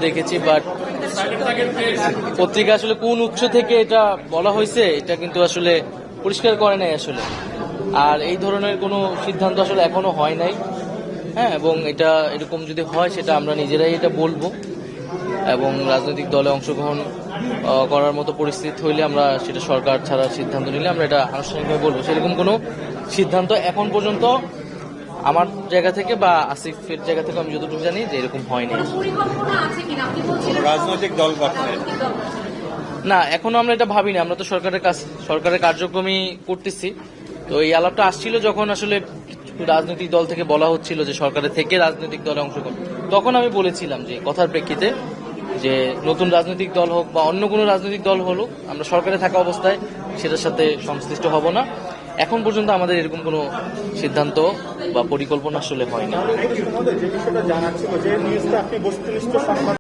দেখেছি, বাট পত্রিকা আসলে কোন উৎস থেকে এটা বলা হয়েছে এটা কিন্তু আসলে পরিষ্কার করে নাই আসলে। আর এই ধরনের কোনো সিদ্ধান্ত আসলে এখনো হয় নাই। হ্যাঁ, এবং এটা এরকম যদি হয় সেটা আমরা নিজেরাই এটা বলবো, এবং রাজনৈতিক দলে অংশগ্রহণ করার মতো পরিস্থিতি হইলে আমরা সেটা সরকার ছাড়া সিদ্ধান্ত নিলে আমরা এটা আনুষ্ঠানিকভাবে বলবো। সেরকম কোনো সিদ্ধান্ত এখন পর্যন্ত আমার জায়গা থেকে বা আসিফের জায়গা থেকে আমি যতটুকু জানি যে এরকম হয়নি। রাজনৈতিক দল গঠনের না, এখনো আমরা এটা ভাবিনি। আমরা তো সরকারের কার্যক্রমই করতেছি। তো এই আলাপটা আসছিল যখন আসলে রাজনৈতিক দল থেকে বলা হচ্ছিল যে সরকারের থেকে রাজনৈতিক দলে অংশগ্রহণ, তখন আমি বলেছিলাম যে কথার প্রেক্ষিতে যে নতুন রাজনৈতিক দল হোক বা অন্য কোনো রাজনৈতিক দল হলো, আমরা সরকারে থাকা অবস্থায় সেটার সাথে সংশ্লিষ্ট হব না। এখন পর্যন্ত আমাদের এরকম কোনো সিদ্ধান্ত বা পরিকল্পনা আসলে হয়নি। যে বিষয়টা জানাচ্ছিল যে নিউজটা আপনি বস্তুনিষ্ঠ সংবাদ